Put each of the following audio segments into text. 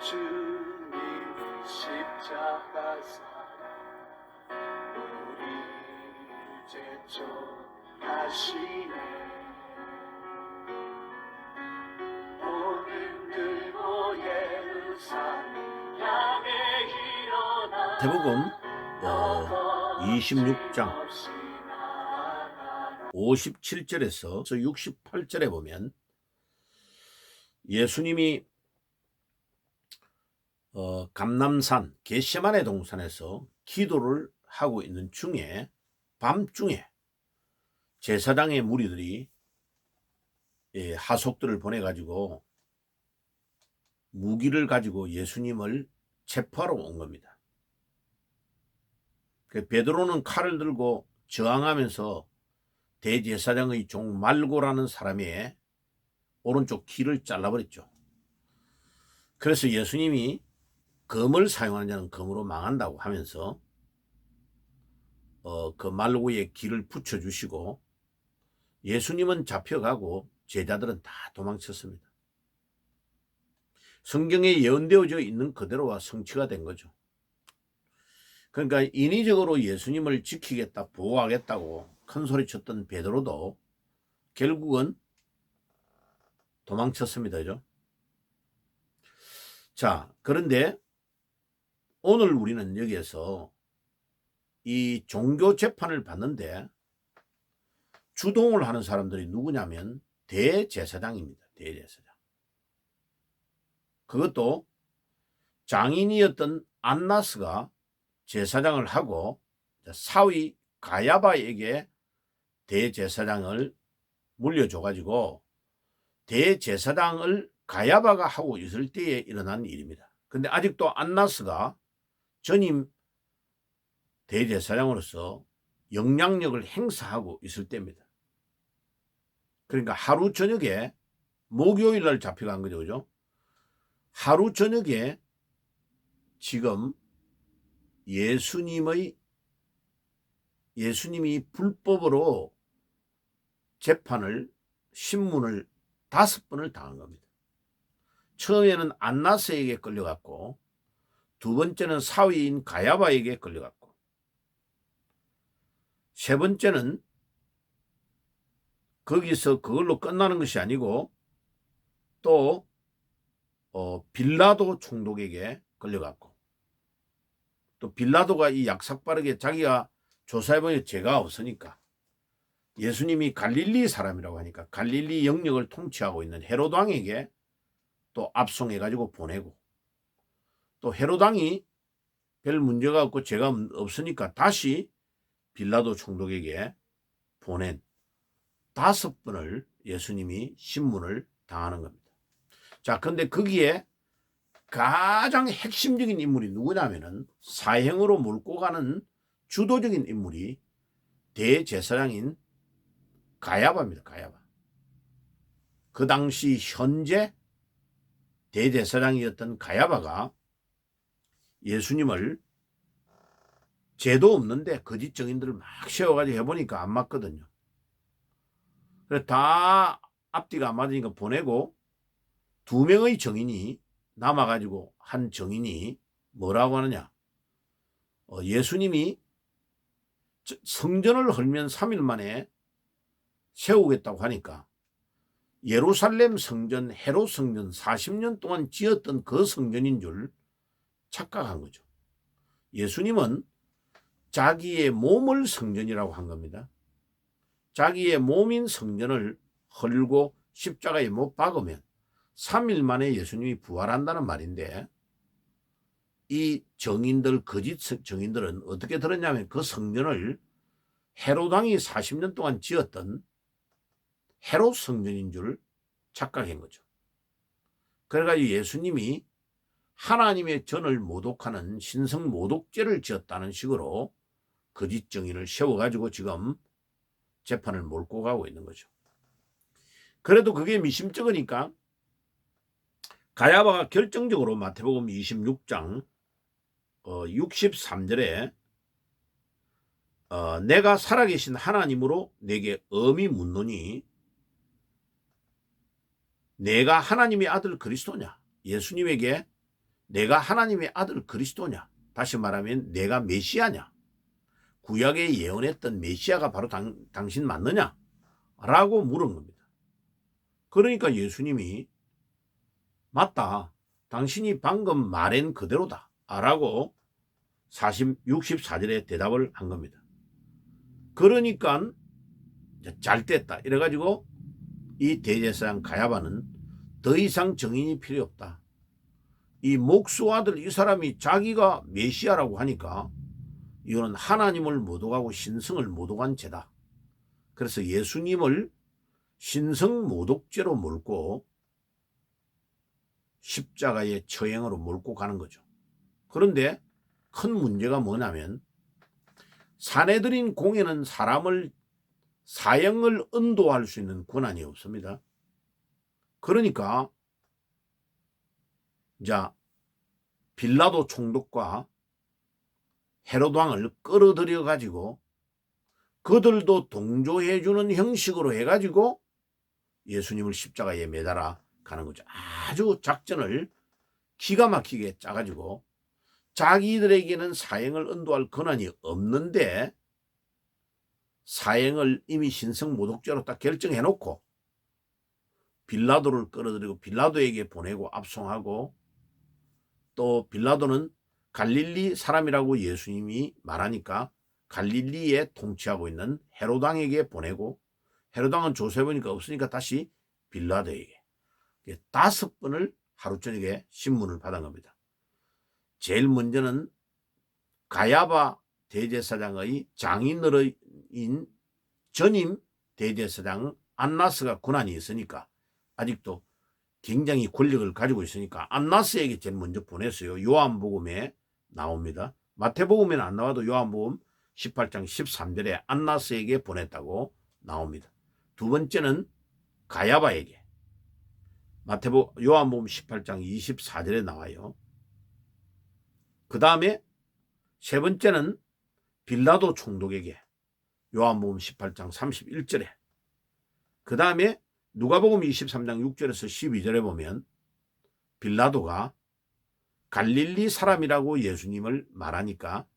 주님 십자가사 우리를 제쳐하시네. 오늘 들고 예루살렘 향해 일어나 마태복음 26장 57절에서 68절에 보면 예수님이 감람산 겟세마네 동산에서 기도를 하고 있는 중에 밤중에 제사장의 무리들이 하속들을 보내가지고 무기를 가지고 예수님을 체포하러 온 겁니다. 베드로는 칼을 들고 저항하면서 대제사장의 종 말고라는 사람의 오른쪽 귀를 잘라버렸죠. 그래서 예수님이 검을 사용하는 자는 검으로 망한다고 하면서 그 말고의 귀를 붙여주시고 예수님은 잡혀가고 제자들은 다 도망쳤습니다. 성경에 예언되어져 있는 그대로와 성취가 된 거죠. 그러니까 인위적으로 예수님을 지키겠다, 보호하겠다고 큰 소리 쳤던 베드로도 결국은 도망쳤습니다. 그죠? 자, 그런데 오늘 우리는 여기에서 이 종교 재판을 받는데 주동을 하는 사람들이 누구냐면 대제사장입니다. 대제사장. 그것도 장인이었던 안나스가 제사장을 하고 사위 가야바에게 대제사장을 물려줘가지고 대제사장을 가야바가 하고 있을 때에 일어난 일입니다. 근데 아직도 안나스가 전임 대제사장으로서 영향력을 행사하고 있을 때입니다. 그러니까 하루 저녁에 목요일 날 잡혀간 거죠. 그죠? 하루 저녁에 지금 예수님이 불법으로 재판을 신문을 5번을 당한 겁니다. 처음에는 안나스에게 끌려갔고 두 번째는 사위인 가야바에게 끌려갔고 세 번째는 거기서 그걸로 끝나는 것이 아니고 또 빌라도 총독에게 끌려갔고 또 빌라도가 이 약삭빠르게 자기가 조사해보니 죄가 없으니까 예수님이 갈릴리 사람이라고 하니까 갈릴리 영역을 통치하고 있는 헤롯 왕에게 또 압송해가지고 보내고 또 헤롯 왕이 별 문제가 없고 죄가 없으니까 다시 빌라도 총독에게 보낸 5번을 예수님이 신문을 당하는 겁니다. 자, 근데 거기에 가장 핵심적인 인물이 누구냐면은 사형으로 몰고 가는 주도적인 인물이 대제사장인 가야바입니다. 가야바. 그 당시 현재 대제사장이었던 가야바가 예수님을 죄도 없는데 거짓 증인들을 막 세워가지고 해보니까 안 맞거든요. 그래서 다 앞뒤가 안 맞으니까 보내고 2명의 증인이 남아가지고 한 증인이 뭐라고 하느냐. 예수님이 성전을 헐면 3일 만에 세우겠다고 하니까 예루살렘 성전, 헤롯 성전 40년 동안 지었던 그 성전인 줄 착각한 거죠. 예수님은 자기의 몸을 성전이라고 한 겁니다. 자기의 몸인 성전을 헐고 십자가에 못 박으면 3일 만에 예수님이 부활한다는 말인데 이 정인들, 거짓 정인들은 어떻게 들었냐면 그 성전을 헤롯 왕이 40년 동안 지었던 헤롯 성전인 줄 착각한 거죠. 그래가지고 예수님이 하나님의 전을 모독하는 신성 모독죄를 지었다는 식으로 거짓 정인을 세워가지고 지금 재판을 몰고 가고 있는 거죠. 그래도 그게 미심쩍으니까 가야바가 결정적으로 마태복음 26장 63절에 내가 살아계신 하나님으로 내게 엄히 묻노니 내가 하나님의 아들 그리스도냐. 예수님에게 내가 하나님의 아들 그리스도냐? 다시 말하면 내가 메시아냐? 구약에 예언했던 메시아가 바로 당신 맞느냐? 라고 물은 겁니다. 그러니까 예수님이 맞다. 당신이 방금 말한 그대로다. 라고 64절에 대답을 한 겁니다. 그러니까 잘 됐다. 이래가지고 이 대제사장 가야바는 더 이상 증인이 필요 없다. 이 목수 아들 이 사람이 자기가 메시아라고 하니까 이거는 하나님을 모독하고 신성을 모독한 죄다. 그래서 예수님을 신성 모독죄로 몰고 십자가의 처형으로 몰고 가는 거죠. 그런데 큰 문제가 뭐냐면 사내들인 공회는 사람을 사형을 언도할 수 있는 권한이 없습니다. 그러니까 자 빌라도 총독과 헤롯 왕을 끌어들여 가지고 그들도 동조해 주는 형식으로 해 가지고 예수님을 십자가에 매달아 가는 거죠. 아주 작전을 기가 막히게 짜 가지고 자기들에게는 사형을 언도할 권한이 없는데 사형을 이미 신성 모독죄로 딱 결정해 놓고 빌라도를 끌어들이고 빌라도에게 보내고 압송하고 또 빌라도는 갈릴리 사람이라고 예수님이 말하니까 갈릴리에 통치하고 있는 헤롯 왕에게 보내고 헤롯 왕은 조사해보니까 없으니까 다시 빌라도에게 5번을 하루 저녁에 신문을 받은 겁니다. 제일 먼저는 가야바 대제사장의 장인어른 전임 대제사장 안나스가 권한이 있으니까 아직도 굉장히 권력을 가지고 있으니까 안나스에게 제일 먼저 보냈어요. 요한복음에 나옵니다. 마태복음에는 안 나와도 요한복음 18장 13절에 안나스에게 보냈다고 나옵니다. 두 번째는 가야바에게 요한복음 18장 24절에 나와요. 그 다음에 세 번째는 빌라도 총독에게 요한복음 18장 31절에 그 다음에 누가복음 23장 6절에서 12절에 보면 빌라도가 갈릴리 사람이라고 예수님을 말하니까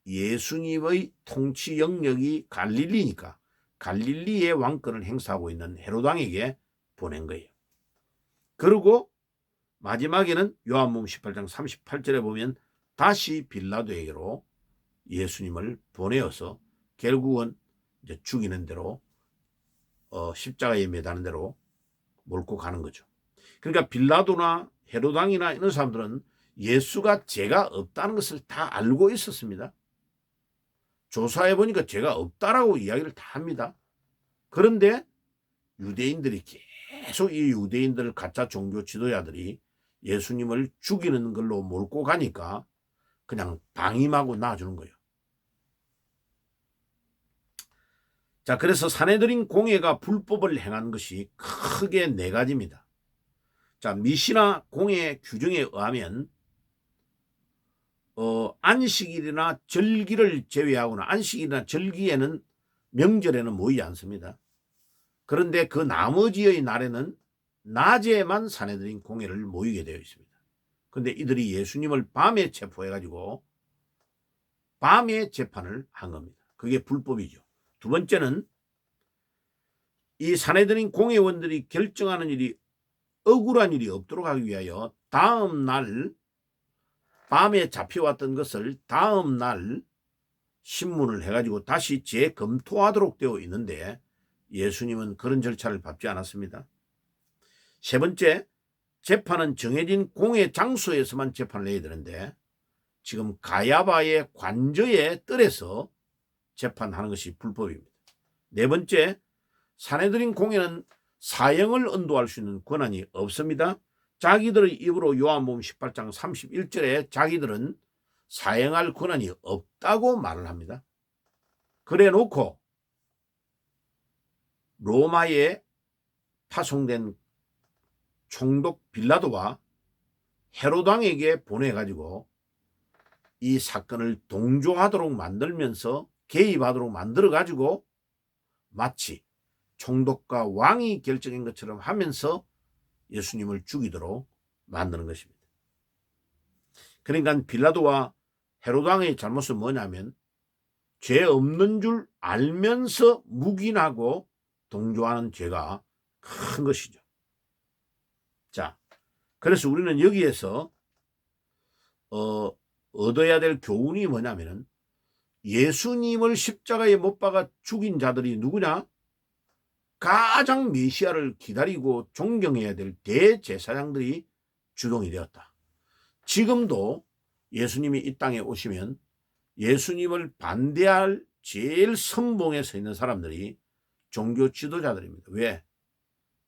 예수님의 통치 영역이 갈릴리니까 갈릴리의 왕권을 행사하고 있는 헤롯 왕에게 보낸 거예요. 그리고 마지막에는 요한복음 18장 38절에 보면 다시 빌라도에게로 예수님을 보내어서 결국은 이제 죽이는 대로 십자가에 매다는 대로 몰고 가는 거죠. 그러니까 빌라도나 헤롯 왕이나 이런 사람들은 예수가 죄가 없다는 것을 다 알고 있었습니다. 조사해 보니까 죄가 없다라고 이야기를 다 합니다. 그런데 유대인들이 계속 이 유대인들 가짜 종교 지도자들이 예수님을 죽이는 걸로 몰고 가니까 그냥 방임하고 놔주는 거예요. 자, 그래서 사내들인 공회가 불법을 행한 것이 크게 4가지입니다. 자, 미시나 공회 규정에 의하면 안식일이나 절기를 제외하거나 안식일이나 절기에는 명절에는 모이지 않습니다. 그런데 그 나머지의 날에는 낮에만 사내들인 공회를 모이게 되어 있습니다. 그런데 이들이 예수님을 밤에 체포해가지고 밤에 재판을 한 겁니다. 그게 불법이죠. 두 번째는 이 사내들인 공회원들이 결정하는 일이 억울한 일이 없도록 하기 위하여 다음 날 밤에 잡혀왔던 것을 다음 날 신문을 해가지고 다시 재검토하도록 되어 있는데 예수님은 그런 절차를 밟지 않았습니다. 세 번째, 재판은 정해진 공회 장소에서만 재판을 해야 되는데 지금 가야바의 관저에 뜰에서 재판하는 것이 불법입니다. 네 번째, 사내들인 공회는 사형을 언도할 수 있는 권한이 없습니다. 자기들의 입으로 요한복음 18장 31절에 자기들은 사형할 권한이 없다고 말을 합니다. 그래 놓고 로마에 파송된 총독 빌라도와 헤롯 왕에게 보내가지고 이 사건을 동조하도록 만들면서 개입하도록 만들어가지고 마치 총독과 왕이 결정한 것처럼 하면서 예수님을 죽이도록 만드는 것입니다. 그러니까 빌라도와 헤로도 왕의 잘못은 뭐냐면 죄 없는 줄 알면서 묵인하고 동조하는 죄가 큰 것이죠. 자, 그래서 우리는 여기에서 얻어야 될 교훈이 뭐냐면은 예수님을 십자가에 못 박아 죽인 자들이 누구냐? 가장 메시아를 기다리고 존경해야 될 대제사장들이 주동이 되었다. 지금도 예수님이 이 땅에 오시면 예수님을 반대할 제일 선봉에 서 있는 사람들이 종교 지도자들입니다. 왜?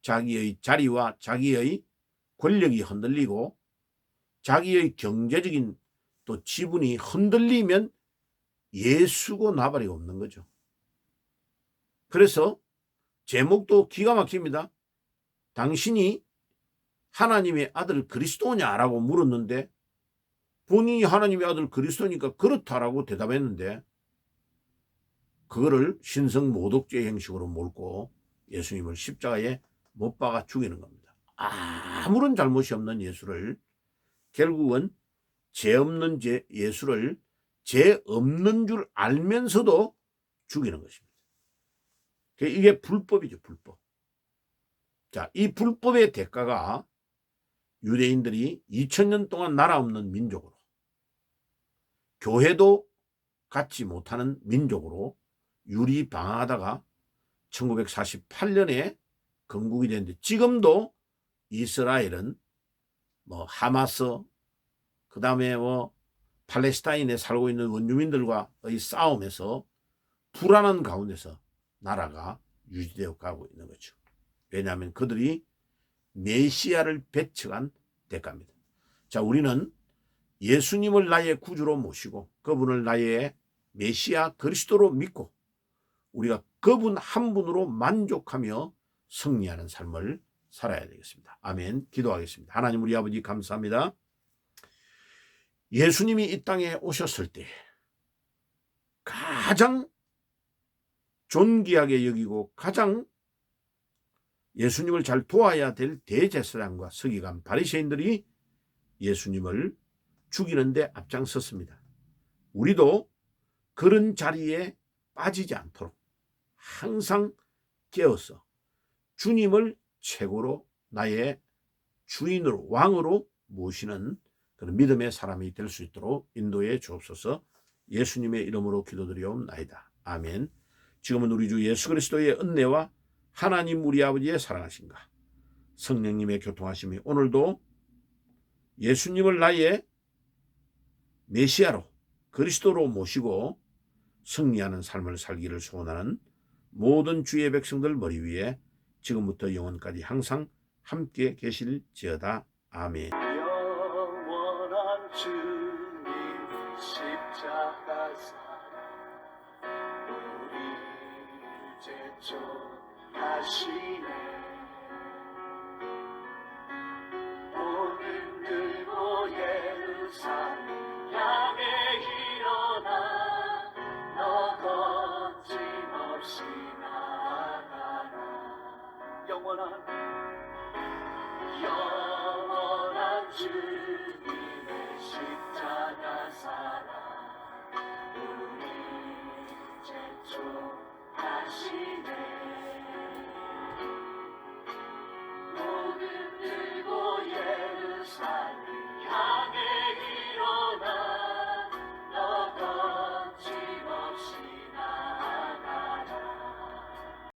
자기의 자리와 자기의 권력이 흔들리고 자기의 경제적인 또 지분이 흔들리면 예수고 나발이 없는 거죠. 그래서 제목도 기가 막힙니다. 당신이 하나님의 아들 그리스도냐라고 물었는데 본인이 하나님의 아들 그리스도니까 그렇다라고 대답했는데 그거를 신성 모독죄 형식으로 몰고 예수님을 십자가에 못 박아 죽이는 겁니다. 아무런 잘못이 없는 예수를 결국은 죄 없는 예수를 죄 없는 줄 알면서도 죽이는 것입니다. 이게 불법이죠, 불법. 자, 이 불법의 대가가 유대인들이 2000년 동안 나라 없는 민족으로 교회도 갖지 못하는 민족으로 유리방황하다가 1948년에 건국이 됐는데 지금도 이스라엘은 뭐 하마스 그 다음에 뭐 팔레스타인에 살고 있는 원주민들과의 싸움에서 불안한 가운데서 나라가 유지되어 가고 있는 거죠. 왜냐하면 그들이 메시아를 배척한 대가입니다. 자, 우리는 예수님을 나의 구주로 모시고 그분을 나의 메시아 그리스도로 믿고 우리가 그분 한 분으로 만족하며 승리하는 삶을 살아야 되겠습니다. 아멘. 기도하겠습니다. 하나님 우리 아버지 감사합니다. 예수님이 이 땅에 오셨을 때 가장 존귀하게 여기고 가장 예수님을 잘 도와야 될 대제사장과 서기관 바리새인들이 예수님을 죽이는데 앞장섰습니다. 우리도 그런 자리에 빠지지 않도록 항상 깨어서 주님을 최고로 나의 주인으로 왕으로 모시는 그런 믿음의 사람이 될 수 있도록 인도해 주옵소서. 예수님의 이름으로 기도드리옵나이다. 아멘. 지금은 우리 주 예수 그리스도의 은혜와 하나님 우리 아버지의 사랑하심과 성령님의 교통하심이 오늘도 예수님을 나의 메시아로 그리스도로 모시고 승리하는 삶을 살기를 소원하는 모든 주의 백성들 머리 위에 지금부터 영원까지 항상 함께 계실지어다. 아멘. 영원한 주님 십자가 사랑 우리 제초하시네 오늘 들고 예루살렘 향해 일어나 너 거침없이 나아가라 영원한 주님의 십자가 사랑 우리 제초하시네